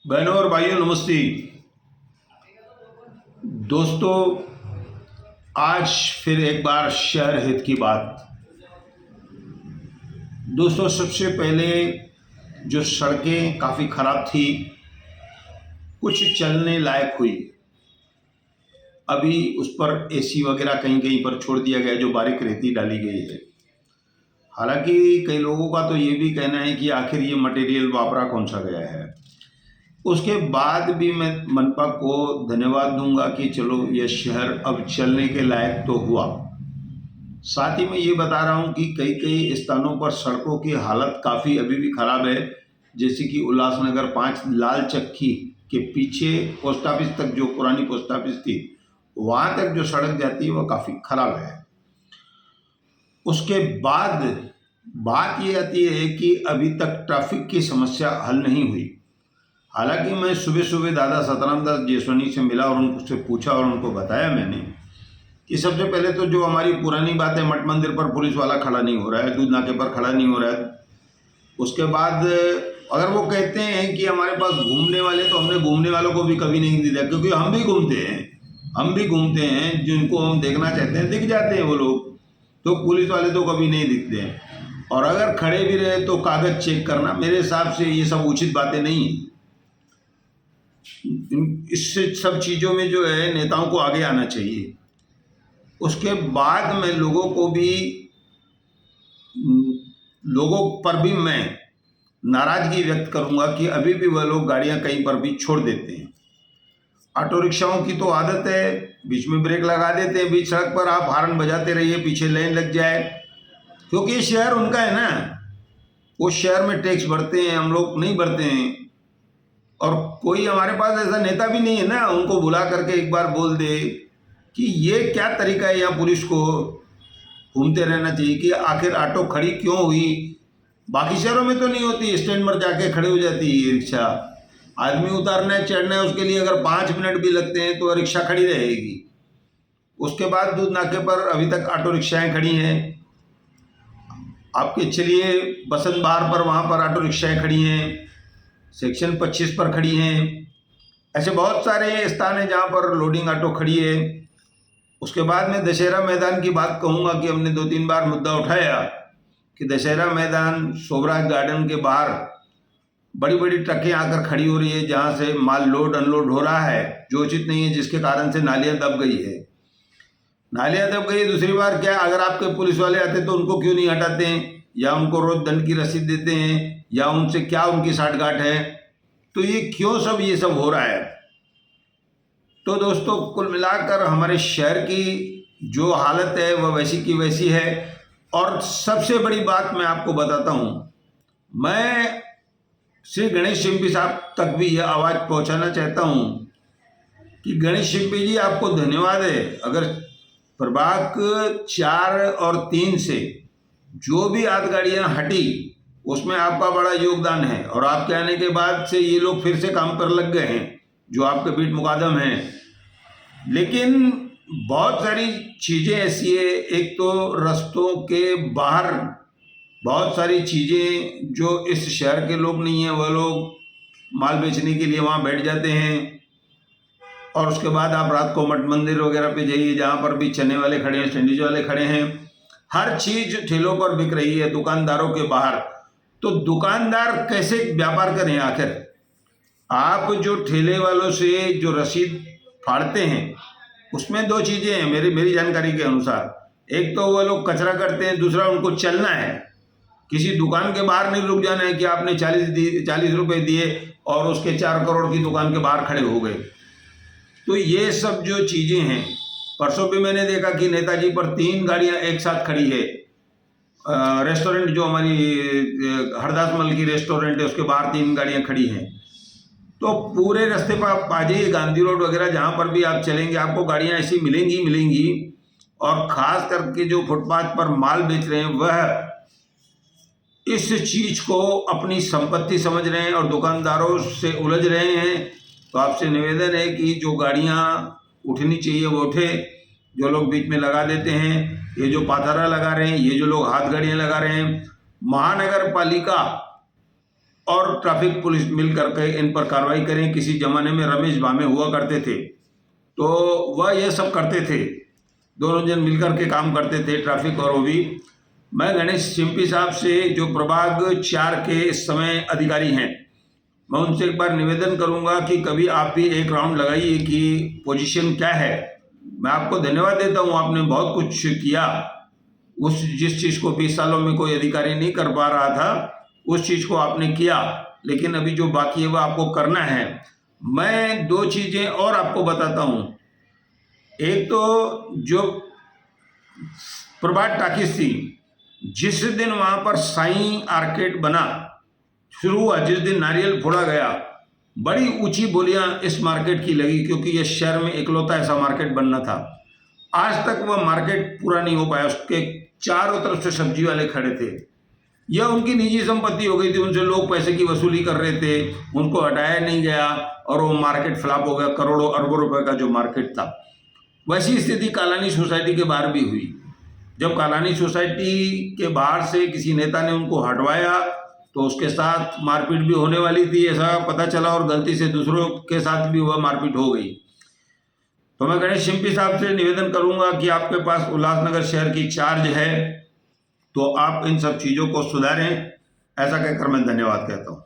बहनों और भाइयों नमस्ते। दोस्तों, आज फिर एक बार शहर हित की बात। दोस्तों, सबसे पहले जो सड़कें काफ़ी ख़राब थी, कुछ चलने लायक हुई। अभी उस पर एसी वगैरह कहीं कहीं पर छोड़ दिया गया, जो बारीक रेती डाली गई है। हालांकि कई लोगों का तो ये भी कहना है कि आखिर ये मटेरियल वापरा कौन सा गया है। उसके बाद भी मैं मनपा को धन्यवाद दूंगा कि चलो ये शहर अब चलने के लायक तो हुआ। साथ ही मैं ये बता रहा हूँ कि कई कई स्थानों पर सड़कों की हालत काफ़ी अभी भी ख़राब है। जैसे कि उल्लासनगर 5 लाल चक्की के पीछे पोस्ट ऑफिस तक, जो पुरानी पोस्ट ऑफिस थी, वहाँ तक जो सड़क जाती है वो काफ़ी ख़राब है। उसके बाद बात ये आती है कि अभी तक ट्रैफिक की समस्या हल नहीं हुई। हालांकि मैं सुबह सुबह दादा सतराम दास जेसवानी से मिला और उनसे पूछा और उनको बताया मैंने कि सबसे पहले तो जो हमारी पुरानी बात है, मठ मंदिर पर पुलिस वाला खड़ा नहीं हो रहा है, दूध नाके पर खड़ा नहीं हो रहा है। उसके बाद अगर वो कहते हैं कि हमारे पास घूमने वाले, तो हमने घूमने वालों को भी कभी नहीं दिया, क्योंकि हम भी घूमते हैं, जिनको हम देखना चाहते हैं दिख जाते हैं वो लोग। तो पुलिस वाले तो कभी नहीं दिखते हैं। और अगर खड़े भी रहे तो कागज चेक करना, मेरे हिसाब से ये सब उचित बातें नहीं है। इस सब चीज़ों में जो है नेताओं को आगे आना चाहिए। उसके बाद मैं लोगों पर भी मैं नाराजगी व्यक्त करूंगा कि अभी भी वह लोग गाड़ियां कहीं पर भी छोड़ देते हैं। ऑटो रिक्शाओं की तो आदत है, बीच में ब्रेक लगा देते हैं, बीच सड़क पर आप हॉर्न बजाते रहिए, पीछे लाइन लग जाए, क्योंकि ये शहर उनका है ना। वो शहर में टैक्स भरते हैं, हम लोग नहीं भरते हैं। और कोई हमारे पास ऐसा नेता भी नहीं है ना उनको बुला करके एक बार बोल दे कि ये क्या तरीका है, यहाँ पुलिस को घूमते रहना चाहिए कि आखिर ऑटो खड़ी क्यों हुई। बाकी शहरों में तो नहीं होती, स्टैंड पर जाके खड़े हो जाती है रिक्शा। आदमी उतारना है, चढ़ना है, उसके लिए अगर 5 मिनट भी लगते हैं तो रिक्शा खड़ी रहेगी। उसके बाद दूध नाके पर अभी तक ऑटो रिक्शाएं खड़ी हैं। आपके चलिए बसंत बहार पर, वहाँ पर ऑटो रिक्शाएं खड़ी हैं, सेक्शन 25 पर खड़ी हैं। ऐसे बहुत सारे स्थान हैं जहाँ पर लोडिंग ऑटो खड़ी है। उसके बाद में दशहरा मैदान की बात कहूँगा कि हमने 2-3 बार मुद्दा उठाया कि दशहरा मैदान शोभराज गार्डन के बाहर बड़ी बड़ी ट्रकें आकर खड़ी हो रही है, जहाँ से माल लोड अनलोड हो रहा है, जो उचित नहीं है, जिसके कारण से नालियाँ दब गई है। नालियाँ दब गई। दूसरी बार क्या, अगर आपके पुलिस वाले आते तो उनको क्यों नहीं हटाते हैं, या उनको रोज दंड की रसीद देते हैं, या उनसे क्या उनकी साठगांठ है। तो ये क्यों ये सब हो रहा है। तो दोस्तों, कुल मिलाकर हमारे शहर की जो हालत है वह वैसी की वैसी है। और सबसे बड़ी बात मैं आपको बताता हूँ, मैं श्री गणेश शिंपी साहब तक भी यह आवाज़ पहुँचाना चाहता हूँ कि गणेश शिंपी जी, आपको धन्यवाद है। अगर प्रभाग 4 और 3 से जो भी आदगाड़ियाँ हटी, उसमें आपका बड़ा योगदान है। और आपके आने के बाद से ये लोग फिर से काम पर लग गए हैं, जो आपके पीठ मुकादम हैं। लेकिन बहुत सारी चीज़ें ऐसी है, एक तो रास्तों के बाहर बहुत सारी चीज़ें जो इस शहर के लोग नहीं हैं, वह लोग माल बेचने के लिए वहाँ बैठ जाते हैं। और उसके बाद आप रात को मठ मंदिर वगैरह पे जाइए, जहाँ पर भी चने वाले खड़े हैं, सैंडविच वाले खड़े हैं, हर चीज़ ठेलों पर बिक रही है दुकानदारों के बाहर। तो दुकानदार कैसे व्यापार करें आखिर। आप जो ठेले वालों से जो रसीद फाड़ते हैं, उसमें 2 चीज़ें हैं मेरी जानकारी के अनुसार। एक तो वो लोग कचरा करते हैं, दूसरा उनको चलना है। किसी दुकान के बाहर नहीं रुक जाना है कि आपने 40 रुपये दिए और उसके 4 करोड़ की दुकान के बाहर खड़े हो गए। तो ये सब जो चीज़ें हैं, परसों भी मैंने देखा कि नेताजी पर 3 गाड़ियां एक साथ खड़ी है। रेस्टोरेंट जो हमारी हरदास मल की रेस्टोरेंट है, उसके बाहर 3 गाड़ियां खड़ी हैं। तो पूरे रास्ते पर आप आ जाइए, गांधी रोड वगैरह जहाँ पर भी आप चलेंगे, आपको गाड़ियाँ ऐसी मिलेंगी। और ख़ास करके जो फुटपाथ पर माल बेच रहे हैं, वह इस चीज़ को अपनी संपत्ति समझ रहे हैं और दुकानदारों से उलझ रहे हैं। तो आपसे निवेदन है कि जो गाड़ियाँ उठनी चाहिए वो उठे। जो लोग बीच में लगा देते हैं, ये जो पाथरा लगा रहे हैं, ये जो लोग हाथ गाड़ियाँ लगा रहे हैं, महानगर पालिका और ट्रैफिक पुलिस मिल करके इन पर कार्रवाई करें। किसी ज़माने में रमेश भामे हुआ करते थे, तो वह ये सब करते थे, दोनों जन मिलकर के काम करते थे, ट्रैफिक और वो भी। मैं गणेश चिंपी साहब से, जो प्रभाग 4 के इस समय अधिकारी हैं, मैं उनसे एक बार निवेदन करूंगा कि कभी आप भी एक राउंड लगाइए कि पोजीशन क्या है। मैं आपको धन्यवाद देता हूं, आपने बहुत कुछ किया। जिस चीज़ को 20 सालों में कोई अधिकारी नहीं कर पा रहा था, उस चीज़ को आपने किया, लेकिन अभी जो बाकी है वह आपको करना है। मैं 2 चीज़ें और आपको बताता हूं। एक तो जो प्रभात टाकीज थी, जिस दिन वहां पर साईं आर्केड बना, शुरू हुआ, जिस दिन नारियल फोड़ा गया, बड़ी ऊंची बोलियां इस मार्केट की लगी, क्योंकि यह शहर में इकलौता ऐसा मार्केट बनना था। आज तक वह मार्केट पूरा नहीं हो पाया। उसके चारों तरफ से सब्जी वाले खड़े थे। यह उनकी निजी संपत्ति हो गई थी, उनसे लोग पैसे की वसूली कर रहे थे, उनको हटाया नहीं गया और वो मार्केट फ्लॉप हो गया। करोड़ों अरबों रुपए का जो मार्केट था। वैसी स्थिति कालानी सोसाइटी के बाहर भी हुई। जब कालानी सोसाइटी के बाहर से किसी नेता ने उनको हटवाया, तो उसके साथ मारपीट भी होने वाली थी, ऐसा पता चला, और गलती से दूसरों के साथ भी वह मारपीट हो गई। तो मैं गणेश चिंपी साहब से निवेदन करूंगा कि आपके पास उल्लासनगर शहर की चार्ज है, तो आप इन सब चीज़ों को सुधारें। ऐसा कहकर मैं धन्यवाद कहता हूँ।